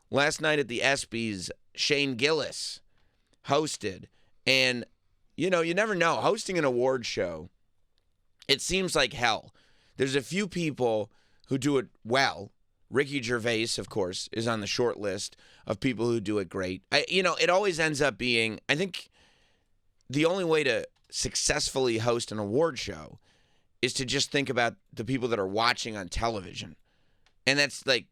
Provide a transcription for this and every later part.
last night at the Espys, Shane Gillis hosted. And, you never know. Hosting an award show, it seems like hell. There's a few people who do it well. Ricky Gervais, of course, is on the short list of people who do it great. It always ends up being, I think, the only way to successfully host an award show is to just think about the people that are watching on television. And that's like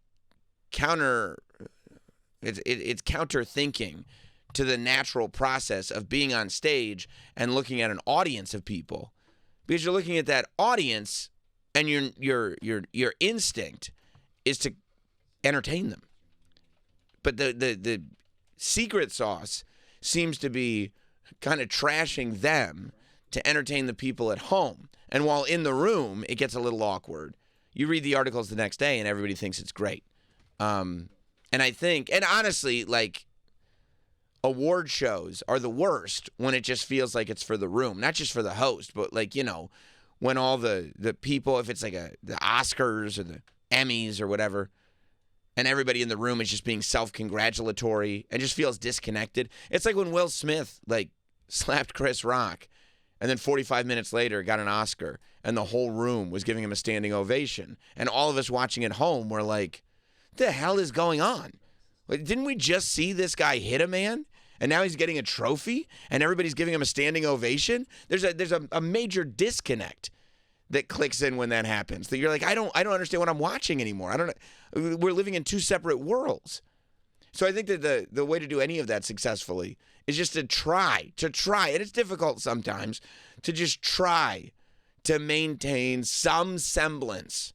it's counter thinking to the natural process of being on stage and looking at an audience of people. Because you're looking at that audience and your instinct is to entertain them. But the secret sauce seems to be kind of trashing them to entertain the people at home. And while in the room, it gets a little awkward. You read the articles the next day and everybody thinks it's great. And I think, and honestly, like, award shows are the worst when it just feels like it's for the room, not just for the host, but like, when all the people, if it's like the Oscars or the Emmys or whatever, and everybody in the room is just being self-congratulatory and just feels disconnected. It's like when Will Smith, slapped Chris Rock, and then 45 minutes later got an Oscar, and the whole room was giving him a standing ovation. And all of us watching at home were like, the hell is going on? Didn't we just see this guy hit a man? And now he's getting a trophy, and everybody's giving him a standing ovation? There's a major disconnect that clicks in when that happens. That you're like, I don't understand what I'm watching anymore. I don't know. We're living in two separate worlds. So I think that the way to do any of that successfully is just to try, and it's difficult sometimes, to just try to maintain some semblance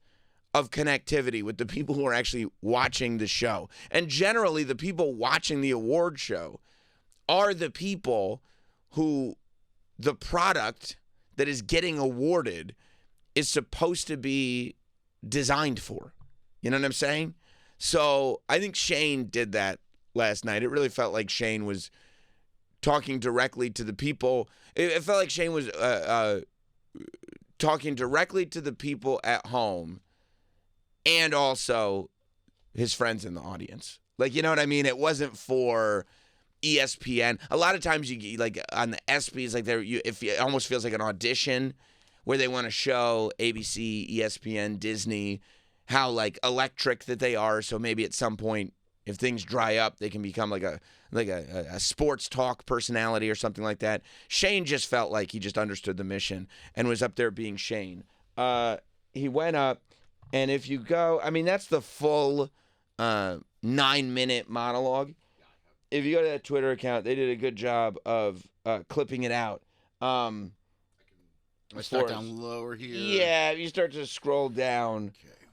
of connectivity with the people who are actually watching the show. And generally, the people watching the award show are the people who the product that is getting awarded is supposed to be designed for. You know what I'm saying? So I think Shane did that last night. It really felt like Shane was talking directly to the people. It felt like Shane was talking directly to the people at home and also his friends in the audience. Like, you know what I mean? It wasn't for ESPN. A lot of times you like on the Espys, like it almost feels like an audition where they want to show ABC, ESPN, Disney how like electric that they are. So maybe at some point, if things dry up, they can become like a sports talk personality or something like that. Shane just felt like he just understood the mission and was up there being Shane. He went up, and if you go, I mean, that's the full 9-minute monologue. If you go to that Twitter account, they did a good job of clipping it out. I start down lower here. Yeah, you start to scroll down.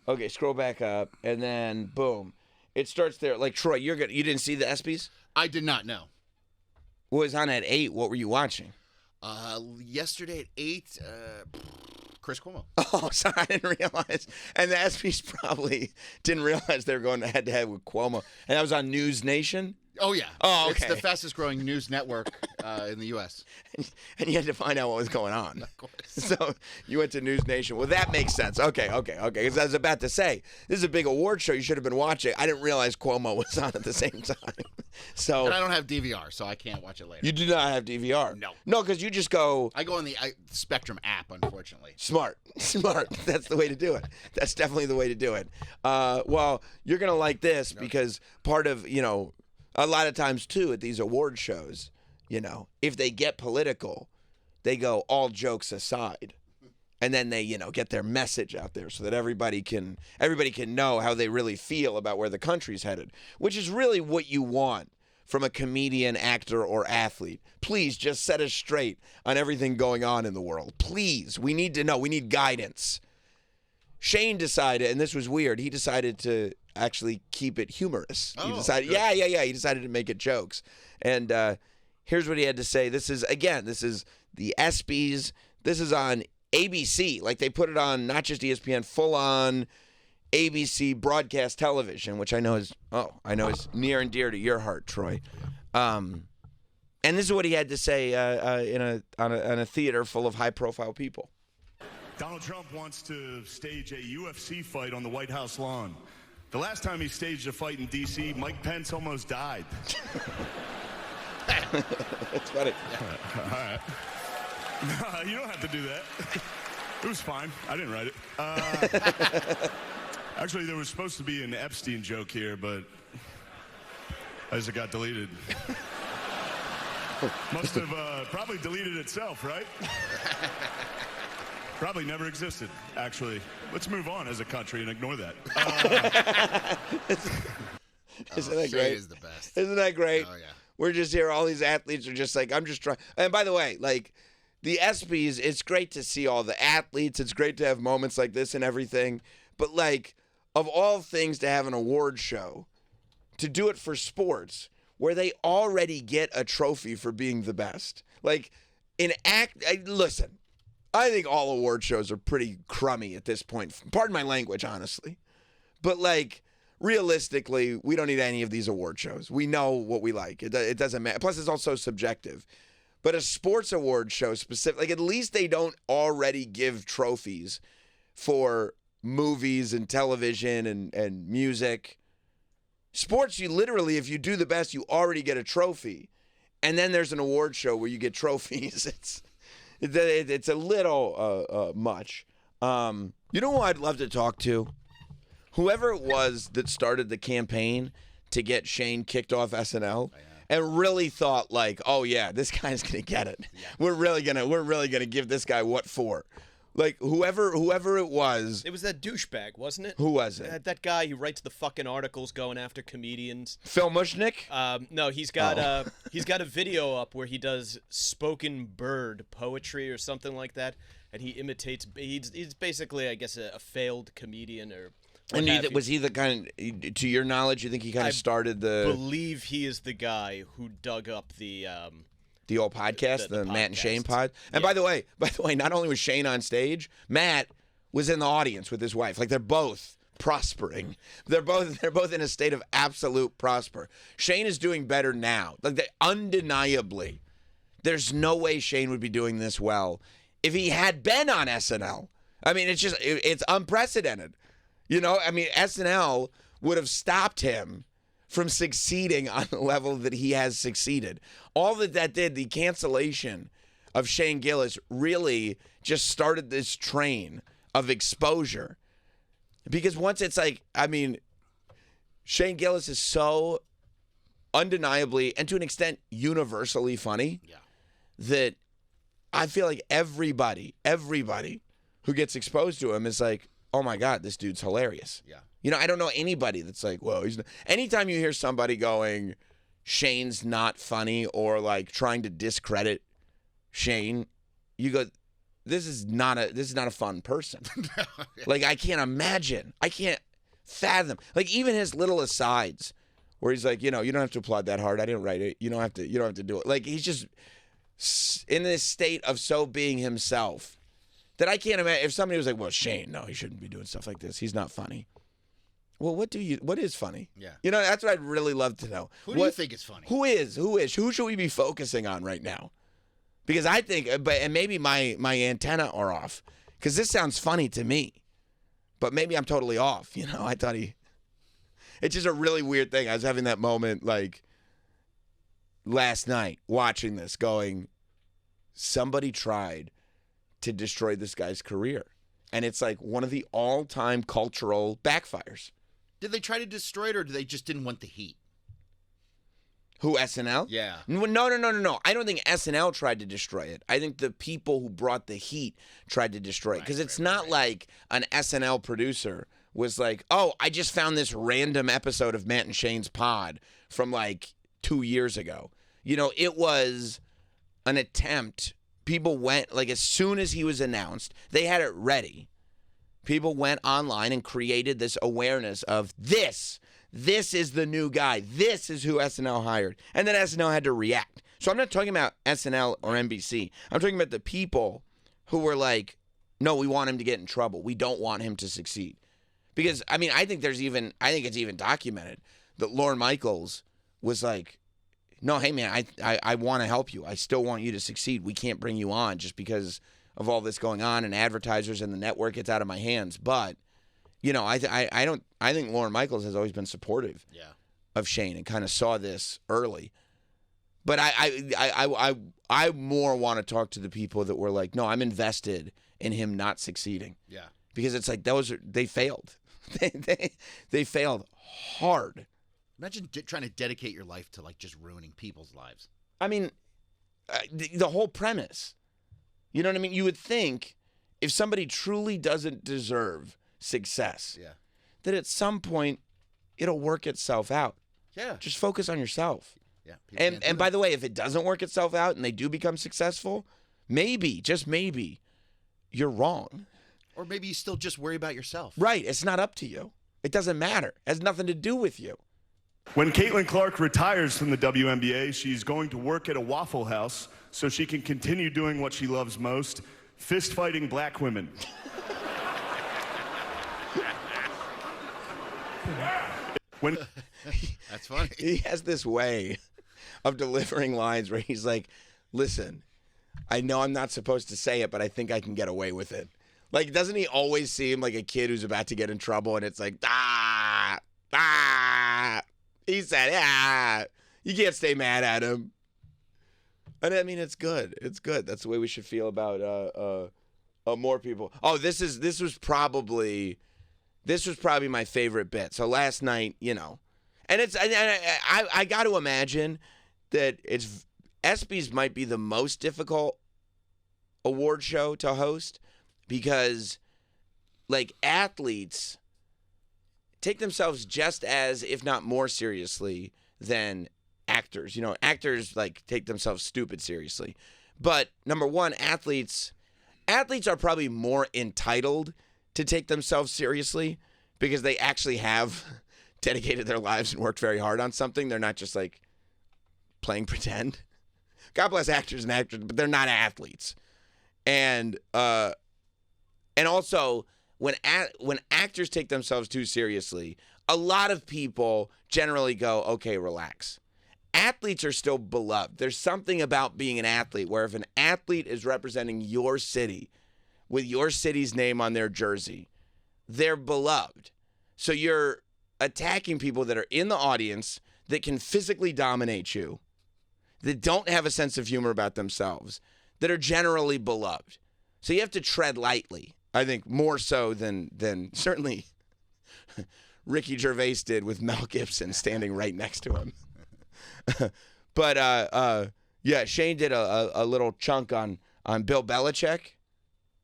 Okay, scroll back up, and then boom, it starts there. Like Troy, you didn't see the Espys? I did not know. Well, it was on at 8. What were you watching? Yesterday at 8, Chris Cuomo. Oh, sorry, I didn't realize. And the Espys probably didn't realize they were going head-to-head with Cuomo. And that was on News Nation? Oh, yeah. Oh, okay. It's the fastest-growing news network in the U.S. And you had to find out what was going on. Of course. So you went to News Nation. Well, that makes sense. Okay. Because I was about to say, this is a big award show you should have been watching. I didn't realize Cuomo was on at the same time. So, and I don't have DVR, so I can't watch it later. You do not have DVR? No. No, because you just go... I go on the Spectrum app, unfortunately. Smart. That's the way to do it. That's definitely the way to do it. Well, you're going to like this because part of, a lot of times, too, at these award shows, if they get political, they go all jokes aside. And then they, get their message out there so that everybody can know how they really feel about where the country's headed, which is really what you want from a comedian, actor, or athlete. Please just set us straight on everything going on in the world. Please. We need to know. We need guidance. Shane decided, and this was weird, he decided to actually keep it humorous. He decided, good. Yeah. He decided to make it jokes. And here's what he had to say. This is the Espys. This is on ABC. Like, they put it on not just ESPN, full on ABC broadcast television, which I know is near and dear to your heart, Troy. And this is what he had to say on a theater full of high-profile people. Donald Trump wants to stage a UFC fight on the White House lawn. The last time he staged a fight in D.C., Mike Pence almost died. That's funny. All right. You don't have to do that. It was fine. I didn't write it. Actually, there was supposed to be an Epstein joke here, but as it got deleted. Must have probably deleted itself, right? Probably never existed, actually. Let's move on as a country and ignore that. Isn't that Shane great? is the best. Isn't that great? Oh, yeah. We're just here. All these athletes are just like, I'm just trying. And by the way, like the Espys, it's great to see all the athletes. It's great to have moments like this and everything. But like, of all things to have an award show, to do it for sports, where they already get a trophy for being the best. Like, listen, I think all award shows are pretty crummy at this point. Pardon my language, honestly. But, like, realistically, we don't need any of these award shows. We know what we like. It doesn't matter. Plus, it's also subjective. But a sports award show specific, like, at least they don't already give trophies for movies and television and music. Sports, you literally, if you do the best, you already get a trophy. And then there's an award show where you get trophies. It's a little much. You know who I'd love to talk to? Whoever it was that started the campaign to get Shane kicked off SNL and really thought like, oh yeah, this guy's gonna get it. Yeah. We're really gonna give this guy what for. Like, whoever it was. It was that douchebag, wasn't it? Who was it? That guy who writes the fucking articles going after comedians. Phil Mushnick? No, he's got a video up where he does spoken bird poetry or something like that, and he imitates. He's basically, I guess, a failed comedian or. And was he the kind of, to your knowledge, you think he kind of started the? I believe he is the guy who dug up the old podcast, the Matt and podcast. Shane pod. And by the way, not only was Shane on stage, Matt was in the audience with his wife. Like, they're both prospering. They're both in a state of absolute prosper. Shane is doing better now. Like, undeniably, there's no way Shane would be doing this well if he had been on SNL. I mean, it's unprecedented. You know, I mean, SNL would have stopped him from succeeding on the level that he has succeeded. All that did, the cancellation of Shane Gillis really just started this train of exposure. Because once it's like, I mean, Shane Gillis is so undeniably and to an extent universally funny that I feel like everybody who gets exposed to him is like, oh my God, this dude's hilarious. Yeah. You know, I don't know anybody that's like, whoa, he's not. Anytime you hear somebody going, Shane's not funny, or like trying to discredit Shane, you go, this is not a fun person. Like, I can't imagine. I can't fathom. Like, even his little asides where he's like, you know, you don't have to applaud that hard. I didn't write it. You don't have to do it. Like, he's just in this state of so being himself that I can't imagine if somebody was like, well, Shane, no, he shouldn't be doing stuff like this. He's not funny. Well, what is funny? Yeah. You know, that's what I'd really love to know. Who do you think is funny? Who should we be focusing on right now? Because I think, and maybe my antenna are off, because this sounds funny to me, but maybe I'm totally off. You know, I thought it's just a really weird thing. I was having that moment like last night watching this going, somebody tried to destroy this guy's career. And it's like one of the all-time cultural backfires. Did they try to destroy it, or they just didn't want the heat? Who, SNL? Yeah. No. I don't think SNL tried to destroy it. I think the people who brought the heat tried to destroy it. Because it's not like an SNL producer was like, oh, I just found this random episode of Matt and Shane's pod from like 2 years ago. You know, it was an attempt. People went, like, as soon as he was announced, they had it ready. People went online and created this awareness of this is the new guy. This is who SNL hired. And then SNL had to react. So I'm not talking about SNL or NBC. I'm talking about the people who were like, no, we want him to get in trouble. We don't want him to succeed. Because, I mean, I think it's even documented that Lorne Michaels was like, no, hey, man, I want to help you. I still want you to succeed. We can't bring you on just because of all this going on and advertisers and the network. It's out of my hands. But I think Lorne Michaels has always been supportive of Shane and kind of saw this early. But I more want to talk to the people that were like, no, I'm invested in him not succeeding. Yeah. Because it's like they failed. they failed hard. Imagine trying to dedicate your life to like just ruining people's lives. I mean, the whole premise. You know what I mean? You would think if somebody truly doesn't deserve success, that at some point it'll work itself out. Yeah. Just focus on yourself. Yeah. And by the way, if it doesn't work itself out and they do become successful, maybe, just maybe, you're wrong. Or maybe you still just worry about yourself. Right. It's not up to you. It doesn't matter. It has nothing to do with you. When Caitlin Clark retires from the WNBA, she's going to work at a Waffle House so she can continue doing what she loves most, fist-fighting black women. That's funny. He has this way of delivering lines where he's like, listen, I know I'm not supposed to say it, but I think I can get away with it. Like, doesn't he always seem like a kid who's about to get in trouble and it's like, he said, you can't stay mad at him. And I mean, it's good. It's good. That's the way we should feel about more people. Oh, this was probably my favorite bit. So last night, and I got to imagine that Espys might be the most difficult award show to host because, like, athletes take themselves just as, if not more seriously than actors. Actors like take themselves stupid seriously. But number one, athletes are probably more entitled to take themselves seriously because they actually have dedicated their lives and worked very hard on something. They're not just like playing pretend. God bless actors and actors, but they're not athletes. And also when actors take themselves too seriously, a lot of people generally go, okay, relax. Athletes are still beloved. There's something about being an athlete where if an athlete is representing your city with your city's name on their jersey, they're beloved. So you're attacking people that are in the audience that can physically dominate you, that don't have a sense of humor about themselves, that are generally beloved. So you have to tread lightly, I think, more so than certainly Ricky Gervais did with Mel Gibson standing right next to him. But Shane did a little chunk on Bill Belichick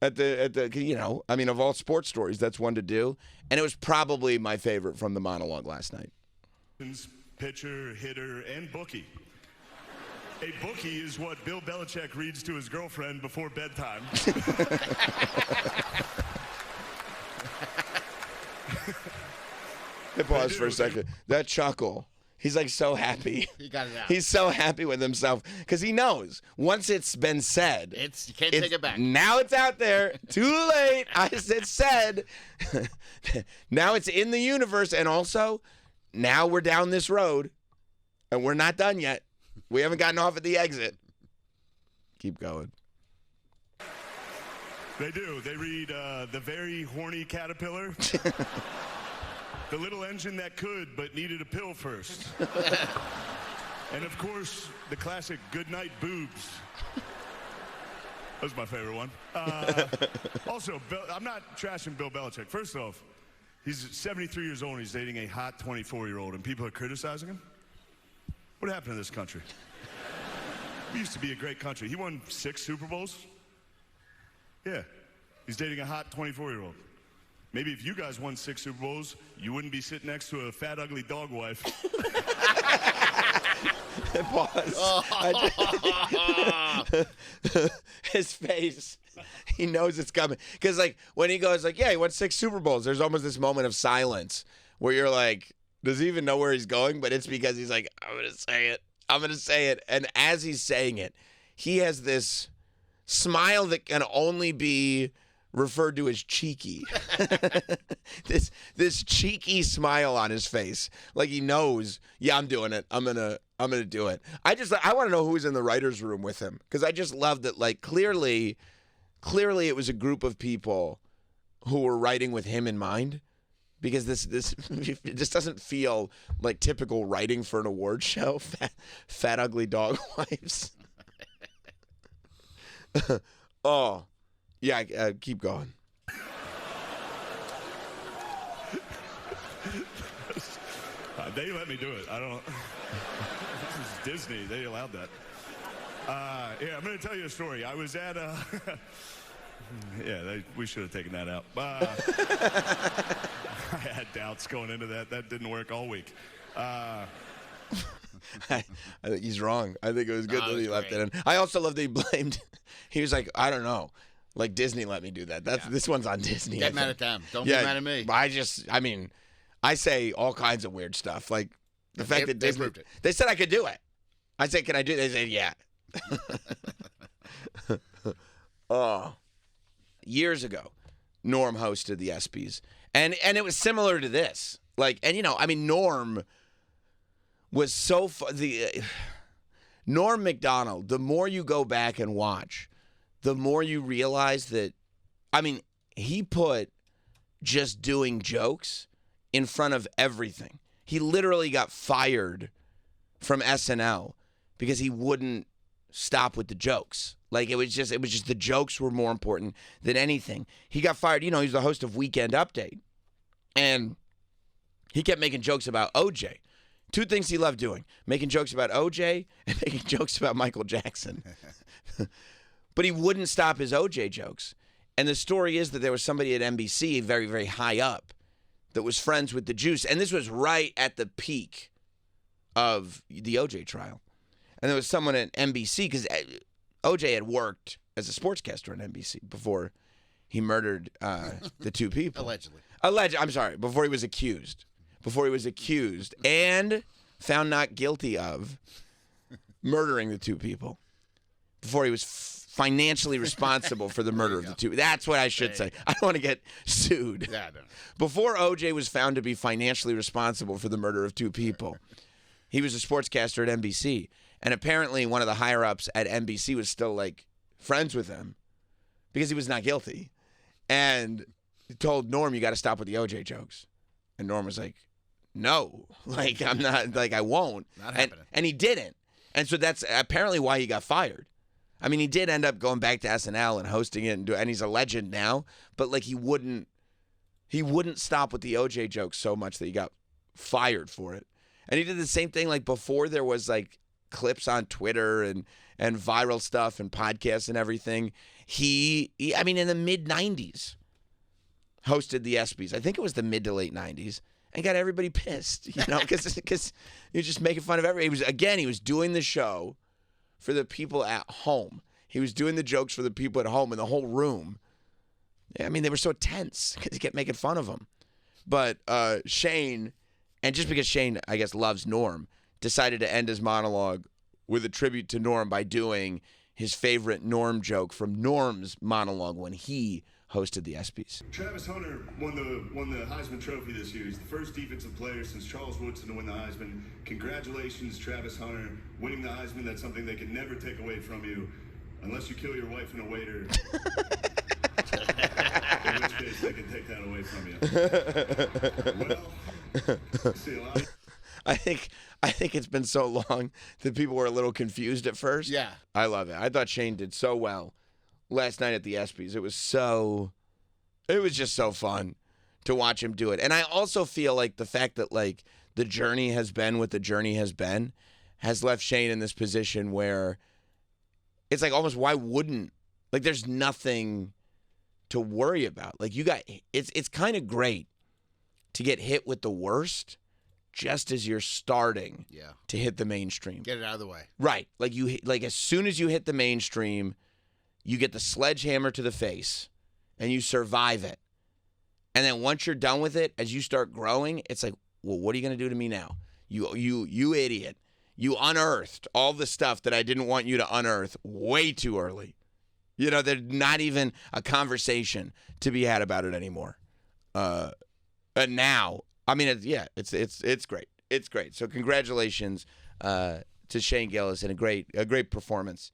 at the of all sports stories, that's one to do, and it was probably my favorite from the monologue last night. Pitcher, hitter, and bookie. A bookie is what Bill Belichick reads to his girlfriend before bedtime. Pause for a second. That chuckle. He's like so happy. He got it out. He's so happy with himself because he knows once it's been said, you can't take it back. Now it's out there. Too late. It's said. Now it's in the universe, and also now we're down this road, and we're not done yet. We haven't gotten off at the exit. Keep going. They do. They read The Very Horny Caterpillar. The Little Engine That Could But Needed a Pill First. And of course, the classic Goodnight Boobs. That's my favorite one. Also, I'm not trashing Bill Belichick. First off, he's 73 years old and he's dating a hot 24-year-old and people are criticizing him? What happened to this country? We used to be a great country. He won 6 Super Bowls. Yeah. He's dating a hot 24-year-old. Maybe if you guys won 6 Super Bowls, you wouldn't be sitting next to a fat, ugly dog wife. Pause. His face. He knows it's coming. Because, like, when he goes, like, yeah, he won 6 Super Bowls, there's almost this moment of silence where you're like, does he even know where he's going? But it's because he's like, I'm going to say it. I'm going to say it. And as he's saying it, he has this smile that can only be referred to as cheeky. this cheeky smile on his face, like he knows, yeah, I'm doing it. I'm gonna do it. I want to know who's in the writers' room with him, because I just love that. Like clearly, it was a group of people who were writing with him in mind, because this it just doesn't feel like typical writing for an award show. Fat ugly dog wives. Oh, yeah. Keep going. They let me do it. I don't. This is Disney. They allowed that. Yeah, I'm going to tell you a story. I was at we should have taken that out. I had doubts going into that. That didn't work all week. I think he's wrong. I think it was good that he left great. it in. I also love that he blamed. He was like, I don't know. Like, Disney let me do that. This one's on Disney. Get mad at them. Don't get mad at me. I say all kinds of weird stuff. Like the fact that they Disney, proved it. they said I could do it. I said, can I do it? They said, yeah. Oh, years ago, Norm hosted the Espys, and it was similar to this. Like, and Norm was so Norm Macdonald. The more you go back and watch, the more you realize that. He put just doing jokes in front of everything. He literally got fired from SNL because he wouldn't stop with the jokes. Like, it was just the jokes were more important than anything. He got fired. He's the host of Weekend Update. And he kept making jokes about OJ. Two things he loved doing: making jokes about OJ and making jokes about Michael Jackson. But he wouldn't stop his OJ jokes. And the story is that there was somebody at NBC very, very high up that was friends with the Juice. And this was right at the peak of the OJ trial. And there was someone at NBC, because OJ had worked as a sportscaster on NBC before he murdered the two people. Allegedly. I'm sorry, before he was accused. Before he was accused and found not guilty of murdering the two people. Before he was financially responsible for the murder of the two. That's what I should say. I don't want to get sued. Yeah, I don't. Before OJ was found to be financially responsible for the murder of two people, he was a sportscaster at NBC. And apparently one of the higher-ups at NBC was still, like, friends with him because he was not guilty. And he told Norm, you got to stop with the OJ jokes. And Norm was like, no. Like, I'm not, like, I won't. Not happening. And he didn't. And so that's apparently why he got fired. He did end up going back to SNL and hosting it, and he's a legend now. But like he wouldn't stop with the OJ jokes so much that he got fired for it. And he did the same thing like before there was like clips on Twitter and viral stuff and podcasts and everything. He in the mid '90s hosted the Espys. I think it was the mid to late '90s, and got everybody pissed, because he was just making fun of everybody. He was doing the show for the people at home. He was doing the jokes for the people at home in the whole room. They were so tense because he kept making fun of them. But Shane, and just because Shane, I guess, loves Norm, decided to end his monologue with a tribute to Norm by doing his favorite Norm joke from Norm's monologue when he hosted the Espys. Travis Hunter won the Heisman Trophy this year. He's the first defensive player since Charles Woodson to win the Heisman. Congratulations, Travis Hunter, winning the Heisman. That's something they can never take away from you, unless you kill your wife and a waiter. In which case, they can take that away from you. Well, see a lot. I think it's been so long that people were a little confused at first. Yeah. I love it. I thought Shane did so well last night at the Espys. It was just so fun to watch him do it. And I also feel like the fact that like the journey has been what the journey has been has left Shane in this position where it's like almost why wouldn't, like there's nothing to worry about. Like it's kind of great to get hit with the worst just as you're starting to hit the mainstream. Get it out of the way. Right. Like as soon as you hit the mainstream, you get the sledgehammer to the face, and you survive it. And then once you're done with it, as you start growing, it's like, well, what are you going to do to me now? You idiot. You unearthed all the stuff that I didn't want you to unearth way too early. There's not even a conversation to be had about it anymore. And now, it's great. It's great. So congratulations to Shane Gillis and a great performance